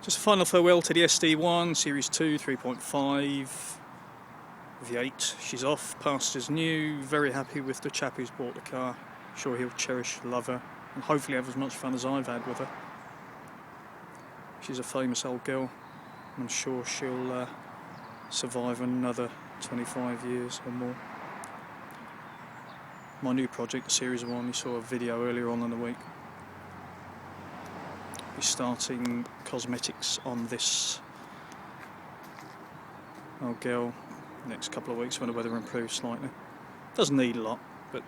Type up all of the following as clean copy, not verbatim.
Just a final farewell to the SD1, Series 2, 3.5, V8. She's off, pasture's new, very happy with the chap who's bought the car. Sure he'll cherish, love her, and hopefully have as much fun as I've had with her. She's a famous old girl. I'm sure she'll survive another 25 years or more. My new project, the Series 1, you saw a video earlier on in the week. Be starting cosmetics on this old girl next couple of weeks when the weather improves slightly. Doesn't need a lot, but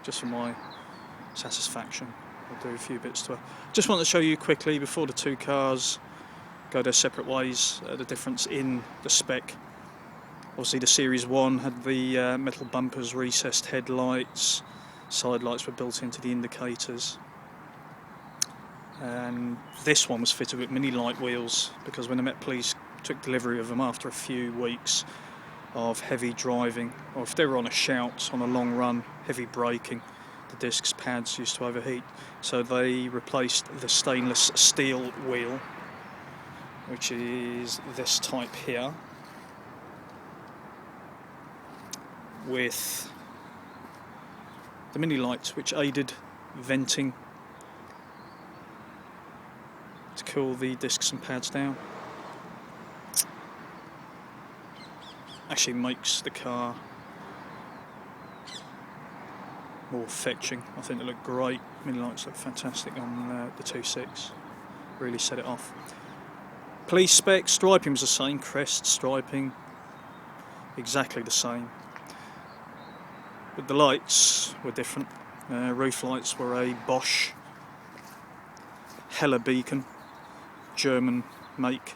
just for my satisfaction I'll do a few bits to her. Just want to show you quickly before the two cars go their separate ways, the difference in the spec. Obviously the Series 1 had the metal bumpers, recessed headlights, side lights were built into the indicators. And this one was fitted with mini light wheels because when the Met Police took delivery of them after a few weeks of heavy driving, or if they were on a shout, on a long run, heavy braking, the discs, pads used to overheat. So they replaced the stainless steel wheel, which is this type here, with the mini lights which aided venting to cool the discs and pads down. Actually makes the car more fetching. I think they look great. Mini lights look fantastic on the 2.6. Really set it off. Police spec, striping was the same, crest striping, exactly the same. But the lights were different. Roof lights were a Bosch Hella beacon, German make,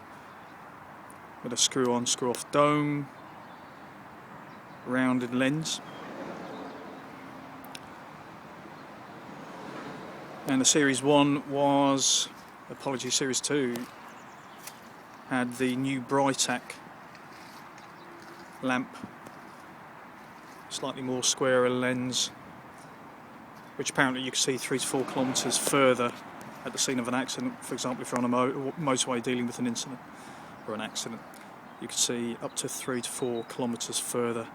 with a screw-on, screw-off dome, rounded lens. And the Series 1 was, Series 2 had the new Britac lamp, slightly more squarer lens, which apparently you can see 3 to 4 kilometres further at the scene of an accident. For example, if you're on a motorway dealing with an incident or an accident, you can see up to 3 to 4 kilometres further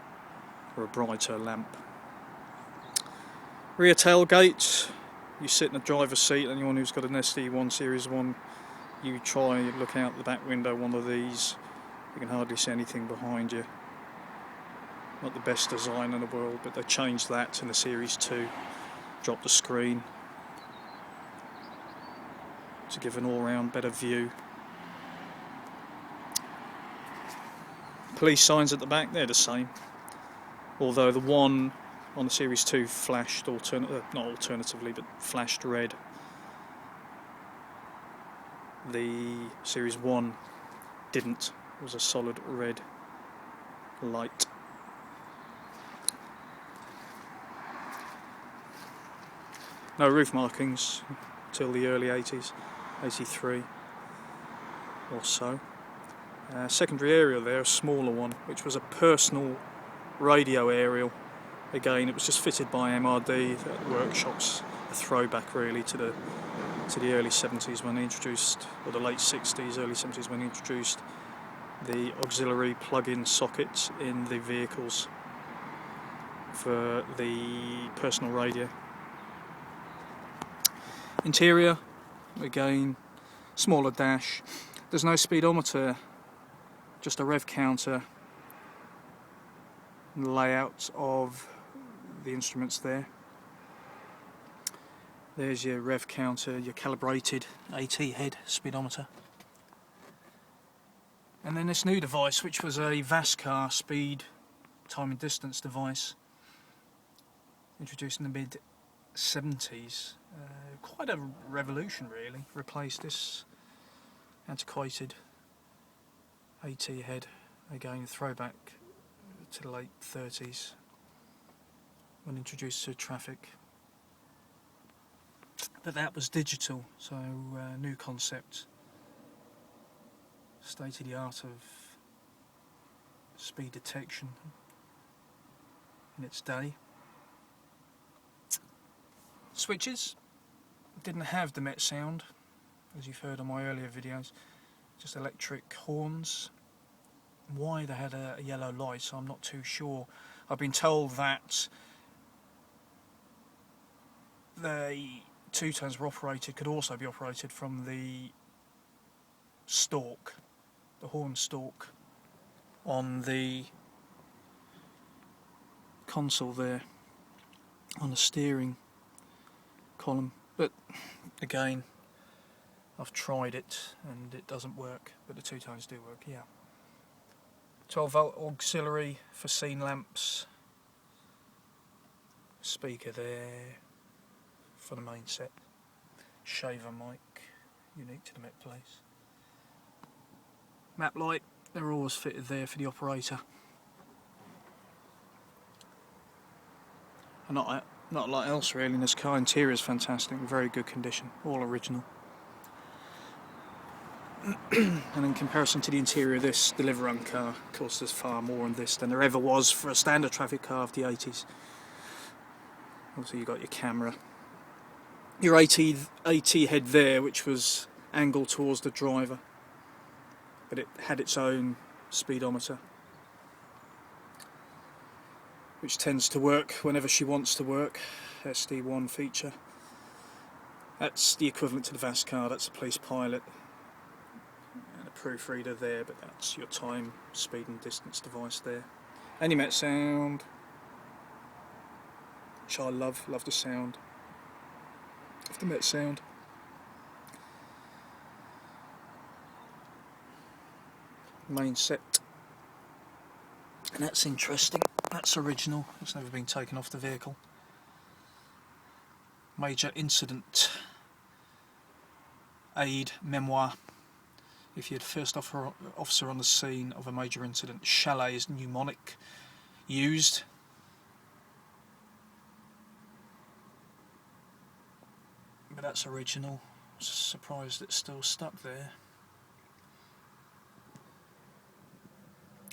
for a brighter lamp. Rear tailgate, you sit in the driver's seat. Anyone who's got an SD1 Series 1, you try and look out the back window, one of these, you can hardly see anything behind you. Not the best design in the world, but they changed that in the Series 2, dropped the screen to give an all-round better view. Police signs at the back, they're the same, although the one on the Series 2 flashed flashed red. The Series 1 didn't, it was a solid red light. No roof markings till the early 80s, 83 or so. Secondary aerial there, a smaller one, which was a personal radio aerial. Again, it was just fitted by MRD at workshops, a throwback really to the early 70s when they introduced, or the late 60s, early 70s when they introduced the auxiliary plug-in sockets in the vehicles for the personal radio. Interior, again, smaller dash. There's no speedometer, just a rev counter. Layout of the instruments there. There's your rev counter, your calibrated AT head speedometer. And then this new device, which was a VASCAR speed, time and distance device, introduced in the mid-70s. Quite a revolution really, replaced this antiquated AT head, again throwback to the late 30s when introduced to traffic. But that was digital, so new concept, state of the art of speed detection in its day. Switches didn't have the Met sound, as you've heard on my earlier videos, just electric horns. Why they had a yellow light, so I'm not too sure. I've been told that the two-tones could also be operated from the stalk, the horn stalk on the console there, on the steering column. But again, I've tried it and it doesn't work, but the two-tones do work, yeah. 12-volt auxiliary for scene lamps, speaker there for the main set, shaver mic, unique to the Met Place. Map light, they're always fitted there for the operator. And not a lot else really in this car. Interior is fantastic, very good condition, all original. And in comparison to the interior of this Deliverun car, of course there's far more in this than there ever was for a standard traffic car of the 80s. Also you've got your camera, your AT head there, which was angled towards the driver, but it had its own speedometer, which tends to work whenever she wants to work. SD1 feature. That's the equivalent to the VAS car, that's a police pilot. And a proofreader there, but that's your time, speed and distance device there. And your Met sound, which I love the sound of the Met sound. Main set, and that's interesting, that's original, it's never been taken off the vehicle. Major incident aid memoir. If you're the first officer on the scene of a major incident, chalet is mnemonic used. But that's original. Surprised it's still stuck there.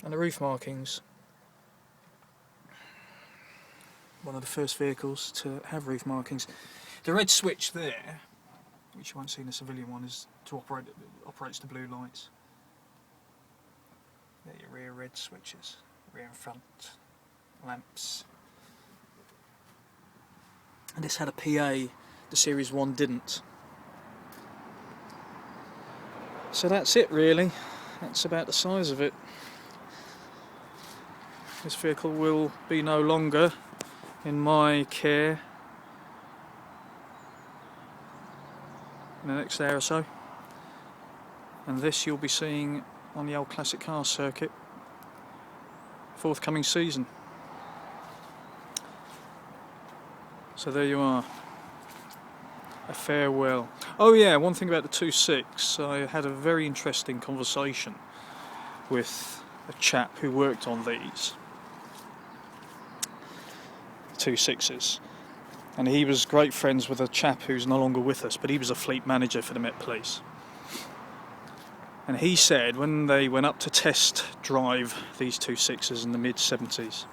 And the roof markings. One of the first vehicles to have roof markings. The red switch there, which you won't see in the civilian one, is to operates the blue lights. They're your rear red switches, rear and front lamps. And this had a PA, the Series 1 didn't. So that's it really, that's about the size of it. This vehicle will be no longer in my care in the next day or so, and this you'll be seeing on the old classic car circuit forthcoming season. So there you are, a farewell. Oh yeah, one thing about the 2.6, I had a very interesting conversation with a chap who worked on these 2.6s, and he was great friends with a chap who's no longer with us, but he was a fleet manager for the Met Police. And he said when they went up to test drive these 2.6s in the mid-70s,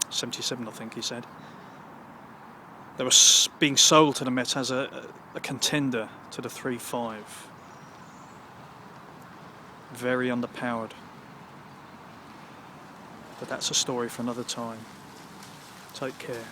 77 I think he said, they were being sold to the Met as a contender to the 3.5. Very underpowered. But that's a story for another time. Take care.